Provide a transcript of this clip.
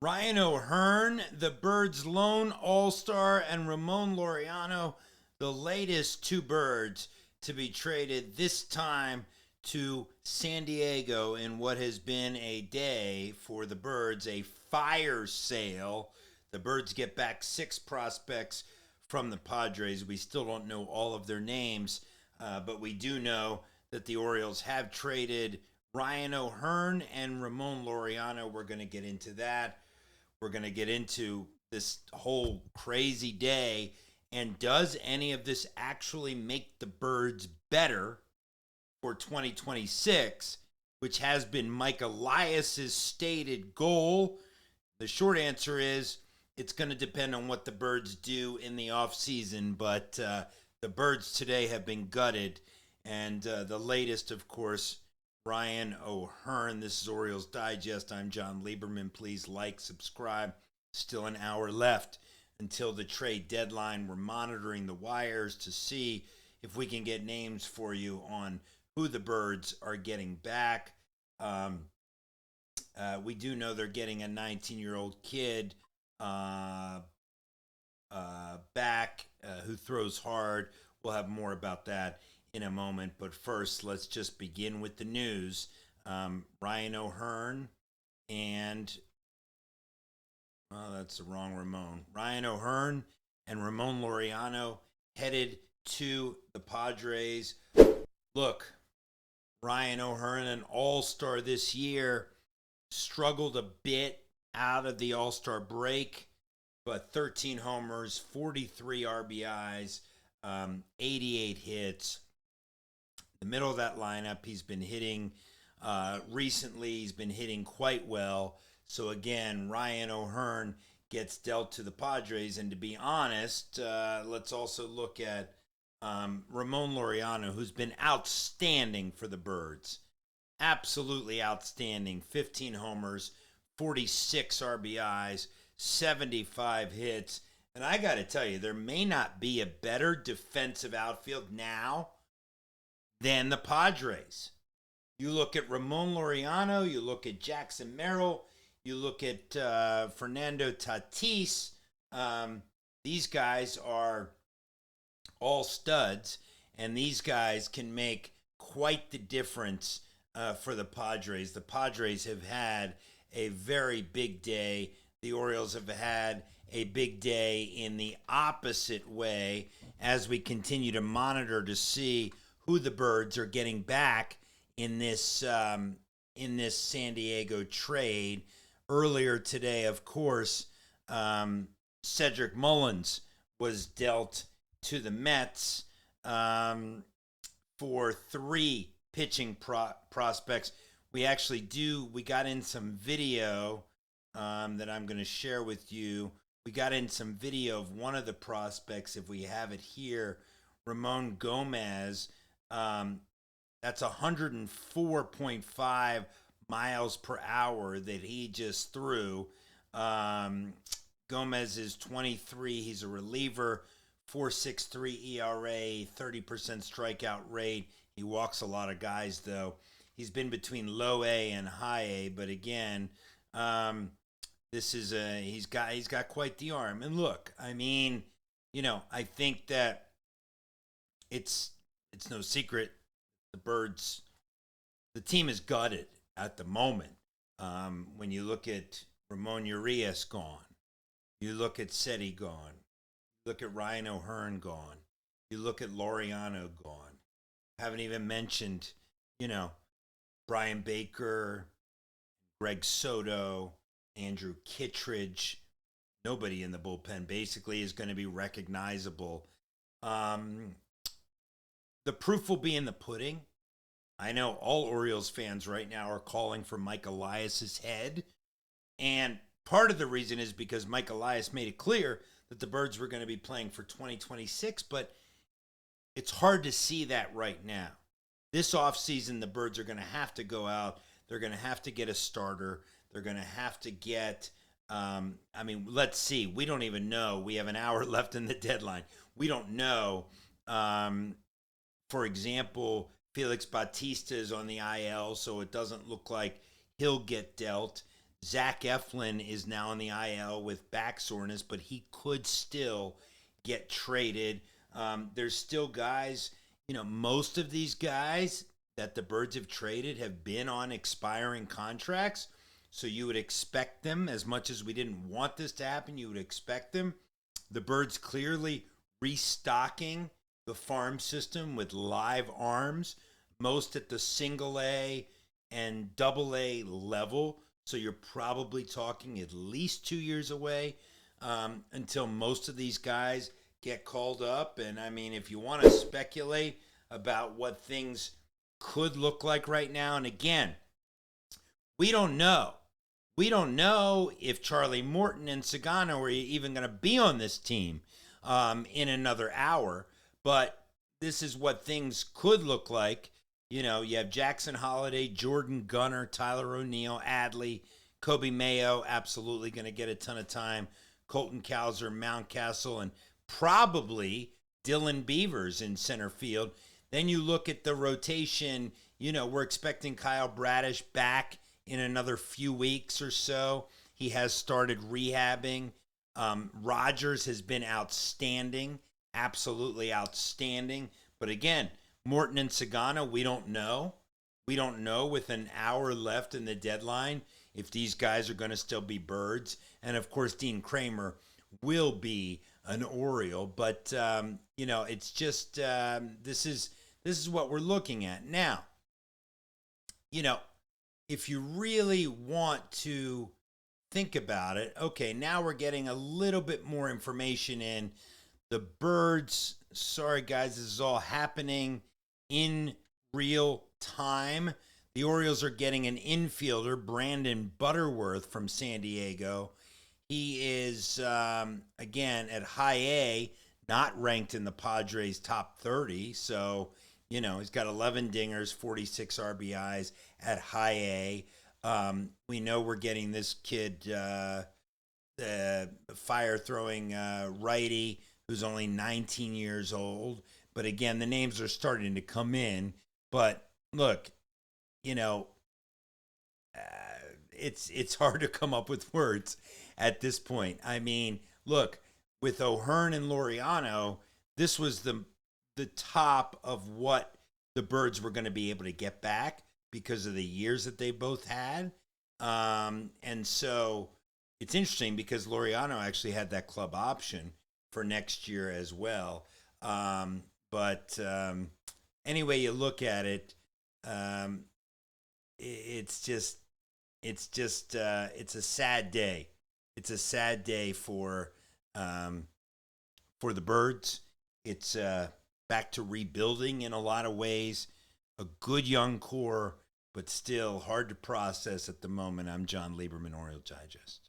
Ryan O'Hearn, the Birds' lone all-star, and Ramon Laureano, the latest two Birds to be traded, this time to San Diego in what has been a day for the Birds, a fire sale. The Birds get back six prospects from the Padres. We still don't know all of their names, but we do know that the Orioles have traded Ryan O'Hearn and Ramon Laureano. We're going to get into that. We're going to get into this whole crazy day. And does any of this actually make the Birds better for 2026, which has been Mike Elias's stated goal? The short answer is it's going to depend on what the Birds do in the offseason. But the Birds today have been gutted. And the latest, of course, Ryan O'Hearn. This is Orioles Digest. I'm Jon Leiberman. Please like, subscribe. Still an hour left until the trade deadline. We're monitoring the wires to see if we can get names for you on who the Birds are getting back. We do know they're getting a 19-year-old kid back who throws hard. We'll have more about that in a moment, but first, let's just begin with the news. Ryan O'Hearn and that's the wrong Ramon. Ryan O'Hearn and Ramon Laureano headed to the Padres. Look, Ryan O'Hearn, an all-star this year, struggled a bit out of the all-star break, but 13 homers, 43 RBIs, 88 hits. The middle of that lineup, he's been hitting recently. He's been hitting quite well. So again, Ryan O'Hearn gets dealt to the Padres. And to be honest, let's also look at Ramon Laureano, who's been outstanding for the Birds. Absolutely outstanding. 15 homers, 46 RBIs, 75 hits. And I got to tell you, there may not be a better defensive outfield now than the Padres. You look at Ramon Laureano, you look at Jackson Merrill, you look at Fernando Tatis. These guys are all studs, and these guys can make quite the difference for the Padres. The Padres have had a very big day. The Orioles have had a big day in the opposite way as we continue to monitor to see who the Birds are getting back in this San Diego trade. Earlier today, of course, Cedric Mullins was dealt to the Mets for three pitching prospects. We got in some video that I'm going to share with you. We got in some video of one of the prospects, if we have it here, Ramon Gomez. That's 104.5 miles per hour that he just threw. Gomez is 23. He's a reliever, 4.63 ERA, 30% strikeout rate. He walks a lot of guys, though. He's been between low A and high A, but again, he's got quite the arm. And look, I mean, I think that it's no secret the team is gutted at the moment. When you look at Ramon Urias gone, you look at Cedi gone, you look at Ryan O'Hearn gone, you look at Laureano gone. Haven't even mentioned, Brian Baker, Greg Soto, Andrew Kittredge. Nobody in the bullpen basically is going to be recognizable. The proof will be in the pudding. I know all Orioles fans right now are calling for Mike Elias's head. And part of the reason is because Mike Elias made it clear that the Birds were going to be playing for 2026, but it's hard to see that right now. This offseason, the Birds are going to have to go out. They're going to have to get a starter. They're going to have to get, let's see. We don't even know. We have an hour left in the deadline. We don't know. For example, Félix Bautista is on the IL, so it doesn't look like he'll get dealt. Zach Eflin is now in the IL with back soreness, but he could still get traded. There's still guys, most of these guys that the Birds have traded have been on expiring contracts. So you would expect them, as much as we didn't want this to happen, you would expect them. The Birds clearly restocking the farm system with live arms, most at the single A and double A level. So you're probably talking at least 2 years away until most of these guys get called up. And I mean, if you want to speculate about what things could look like right now, and again, we don't know. We don't know if Charlie Morton and Sagano are even going to be on this team in another hour. But this is what things could look like. You have Jackson Holliday, Jordan Gunnar, Tyler O'Neill, Adley, Kobe Mayo, absolutely going to get a ton of time. Colton Cowser, Mountcastle, and probably Dylan Beavers in center field. Then you look at the rotation. We're expecting Kyle Bradish back in another few weeks or so. He has started rehabbing. Rogers has been outstanding, absolutely outstanding. But again, Morton and Sagano, we don't know. We don't know with an hour left in the deadline if these guys are going to still be Birds. And of course, Dean Kramer will be an Oriole. But, it's just, this is what we're looking at. Now, if you really want to think about it, okay, now we're getting a little bit more information in. The Birds, sorry guys, this is all happening in real time. The Orioles are getting an infielder, Brandon Butterworth from San Diego. He is, again, at high A, not ranked in the Padres' top 30. So, he's got 11 dingers, 46 RBIs at high A. We know we're getting this kid, fire-throwing righty, who's only 19 years old. But again, the names are starting to come in. But look, it's hard to come up with words at this point. I mean, look, with O'Hearn and Laureano, this was the top of what the Birds were going to be able to get back because of the years that they both had. And so it's interesting because Laureano actually had that club option for next year as well. But anyway you look at it, it's a sad day. It's a sad day for the Birds. It's back to rebuilding in a lot of ways. A good young core, but still hard to process at the moment. I'm Jon Leiberman, Orioles Digest.